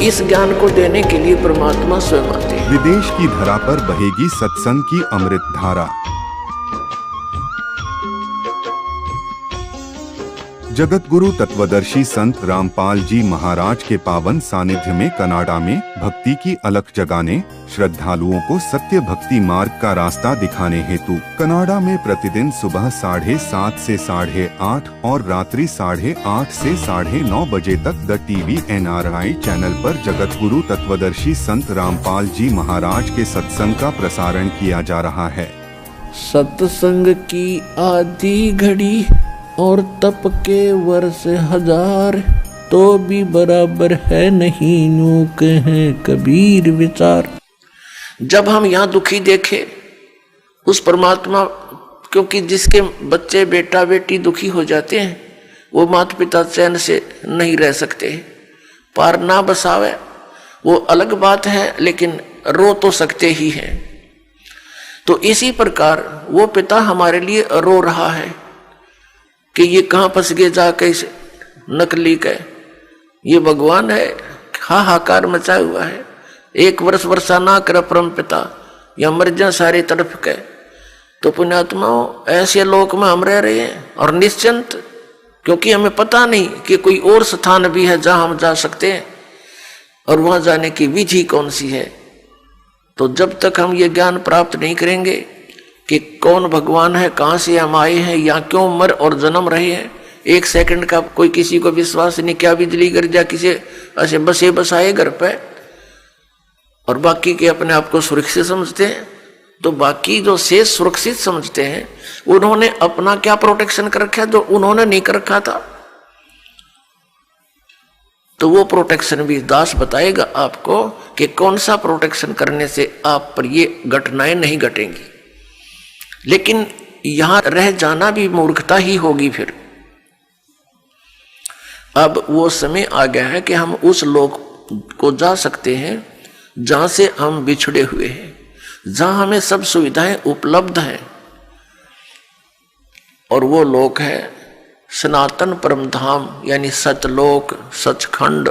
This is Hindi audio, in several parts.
इस ज्ञान को देने के लिए परमात्मा स्वयं आते हैं। विदेश की धरा पर बहेगी सत्संग की अमृत धारा। जगत गुरु तत्वदर्शी संत रामपाल जी महाराज के पावन सानिध्य में कनाडा में भक्ति की अलख जगाने, श्रद्धालुओं को सत्य भक्ति मार्ग का रास्ता दिखाने हेतु कनाडा में प्रतिदिन सुबह 7:30 से 8:30 और रात्रि 8:30 से 9:30 बजे तक द टीवी NRI चैनल पर जगत गुरु तत्वदर्शी संत रामपाल जी महाराज के सत्संग का प्रसारण किया जा रहा है। सत्संग की आधी घड़ी और तप के वर्ष 1000 तो भी बराबर है नहीं, यूं कहें कबीर विचार। जब हम यहाँ दुखी देखे उस परमात्मा, क्योंकि जिसके बच्चे बेटा बेटी दुखी हो जाते हैं वो माता पिता चैन से नहीं रह सकते। पार ना बसावे वो अलग बात है, लेकिन रो तो सकते ही हैं। तो इसी प्रकार वो पिता हमारे लिए रो रहा है कि ये कहाँ फंस गए जाके इस नकली के, ये भगवान है, हाहाकार मचाया हुआ है। एक वर्ष वर्षा ना कर परम पिता, या मर जा सारे तरफ के। तो पुण्यात्माओं, ऐसे लोक में हम रह रहे हैं और निश्चिंत, क्योंकि हमें पता नहीं कि कोई और स्थान भी है जहां हम जा सकते हैं और वहां जाने की विधि कौन सी है। तो जब तक हम ये ज्ञान प्राप्त नहीं करेंगे कि कौन भगवान है, कहाँ से हम आए हैं, या क्यों मर और जन्म रहे हैं, एक सेकंड का कोई किसी को विश्वास नहीं। क्या बिजली गिर जा किसी ऐसे बसे बसाए घर पे, और बाकी के अपने आप को सुरक्षित समझते हैं। तो बाकी जो शेष सुरक्षित समझते हैं उन्होंने अपना क्या प्रोटेक्शन कर रखा है जो उन्होंने नहीं कर रखा था। तो वो प्रोटेक्शन भी दास बताएगा आपको कि कौन सा प्रोटेक्शन करने से आप पर ये घटनाएं नहीं घटेंगी। लेकिन यहां रह जाना भी मूर्खता ही होगी फिर। अब वो समय आ गया है कि हम उस लोक को जा सकते हैं जहां से हम बिछड़े हुए हैं, जहां हमें सब सुविधाएं उपलब्ध हैं, और वो लोक है सनातन परम धाम, यानी सतलोक, सचखंड।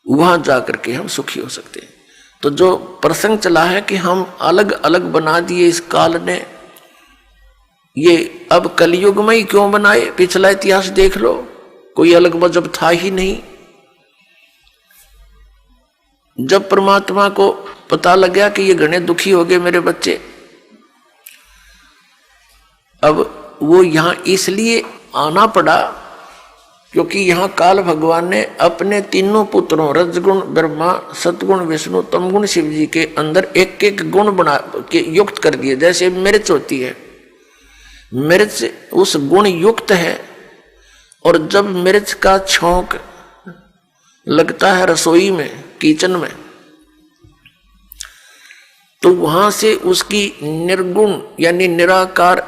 वहां जाकर के हम सुखी हो सकते हैं। तो जो प्रसंग चला है कि हम अलग अलग बना दिए इस काल ने, ये अब कलयुग में ही क्यों बनाए? पिछला इतिहास देख लो, कोई अलग मजहब था ही नहीं। जब परमात्मा को पता लग गया कि ये घने दुखी हो गए मेरे बच्चे, अब वो यहां इसलिए आना पड़ा क्योंकि यहाँ काल भगवान ने अपने तीनों पुत्रों रजगुण ब्रह्मा, सतगुण विष्णु, तमगुण शिव जी के अंदर एक एक गुण बना के युक्त कर दिए। जैसे मिर्च होती है, मिर्च उस गुण युक्त है, और जब मिर्च का छौंक लगता है रसोई में, किचन में, तो वहां से उसकी निर्गुण यानी निराकार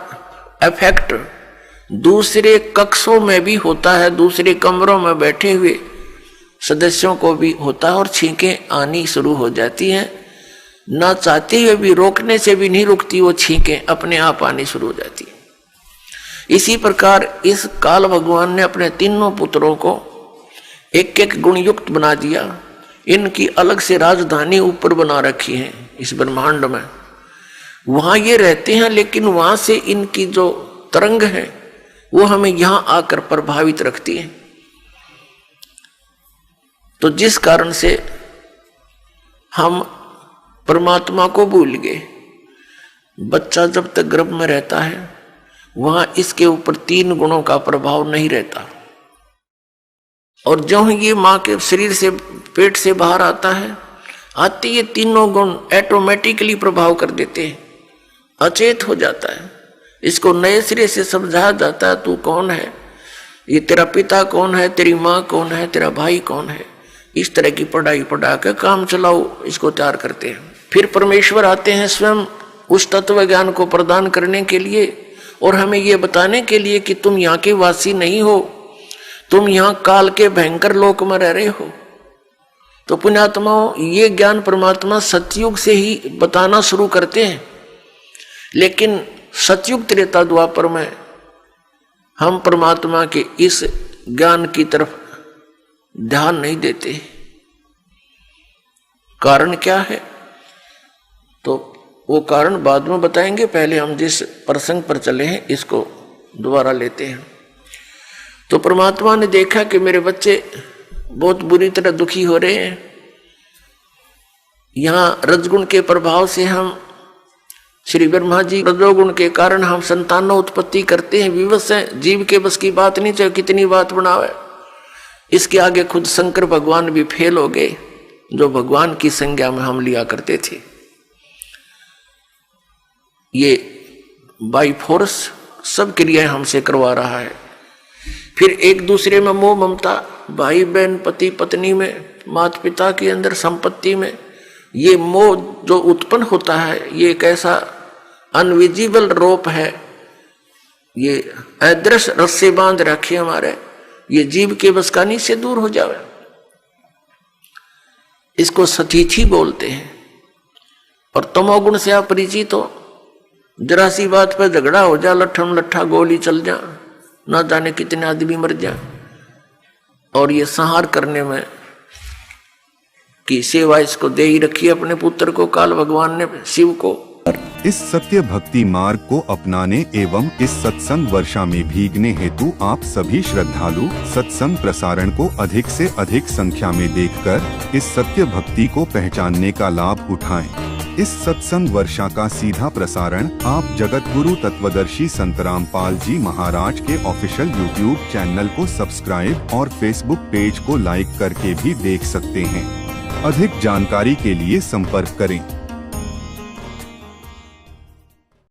इफेक्ट दूसरे कक्षों में भी होता है, दूसरे कमरों में बैठे हुए सदस्यों को भी होता है, और छींकें आनी शुरू हो जाती हैं। ना चाहते हुए भी, रोकने से भी नहीं रुकती, वो छींकें अपने आप आनी शुरू हो जाती है। इसी प्रकार इस काल भगवान ने अपने तीनों पुत्रों को एक एक गुण युक्त बना दिया। इनकी अलग से राजधानी ऊपर बना रखी है इस ब्रह्मांड में, वहां ये रहते हैं, लेकिन वहां से इनकी जो तरंग है वो हमें यहां आकर प्रभावित रखती है। तो जिस कारण से हम परमात्मा को भूल गए। बच्चा जब तक गर्भ में रहता है वहां इसके ऊपर 3 गुणों का प्रभाव नहीं रहता, और जो ये मां के शरीर से, पेट से बाहर आता है, आते ये तीनों गुण ऑटोमेटिकली प्रभाव कर देते हैं, अचेत हो जाता है। इसको नए सिरे से समझाया जाता है, तू कौन है, ये तेरा पिता कौन है, तेरी माँ कौन है, तेरा भाई कौन है। इस तरह की पढ़ाई पढ़ा के काम चलाओ, इसको तैयार करते हैं। फिर परमेश्वर आते हैं स्वयं उस तत्व ज्ञान को प्रदान करने के लिए, और हमें ये बताने के लिए कि तुम यहाँ के वासी नहीं हो, तुम यहाँ काल के भयंकर लोक में रह रहे हो। तो पुण्यात्माओं, ये ज्ञान परमात्मा सतयुग से ही बताना शुरू करते हैं, लेकिन सतयुग त्रेता द्वापर में हम परमात्मा के इस ज्ञान की तरफ ध्यान नहीं देते। कारण क्या है, तो वो कारण बाद में बताएंगे। पहले हम जिस प्रसंग पर चले हैं इसको दोबारा लेते हैं। तो परमात्मा ने देखा कि मेरे बच्चे बहुत बुरी तरह दुखी हो रहे हैं, यहाँ रजगुण के प्रभाव से हम, श्री ब्रह्मा जी रजोगुण के कारण हम संतानों उत्पत्ति करते हैं, विवश हैं, जीव के बस की बात नहीं, चाहे कितनी बात बनावे। इसके आगे खुद शंकर भगवान भी फेल हो गए, जो भगवान की संज्ञा में हम लिया करते थे। ये बाई फोर्स सब क्रियाएं हमसे करवा रहा है। फिर एक दूसरे में मोह ममता, भाई बहन, पति पत्नी में, माता पिता के अंदर, संपत्ति में, ये मोह जो उत्पन्न होता है, ये एक ऐसा अनविजिबल रोप है, ये अदृश्य रस्से बांध रखे हमारे, ये जीव के बस का नहीं से दूर हो जावे। इसको सतीथी बोलते हैं। और तमोगुण से आप परिचित हो, जरा सी बात पर झगड़ा हो जा, लट्ठम लट्ठा गोली चल जा, ना जाने कितने आदमी मर जा। और ये संहार करने में की सेवा इसको दे ही रखी अपने पुत्र को, काल भगवान ने शिव को। इस सत्य भक्ति मार्ग को अपनाने एवं इस सत्संग वर्षा में भीगने हेतु आप सभी श्रद्धालु सत्संग प्रसारण को अधिक से अधिक संख्या में देखकर इस सत्य भक्ति को पहचानने का लाभ उठाएं। इस सत्संग वर्षा का सीधा प्रसारण आप जगत गुरु तत्वदर्शी संत रामपाल जी महाराज के ऑफिशियल YouTube चैनल को सब्सक्राइब और Facebook पेज को लाइक करके भी देख सकते हैं। अधिक जानकारी के लिए संपर्क करें।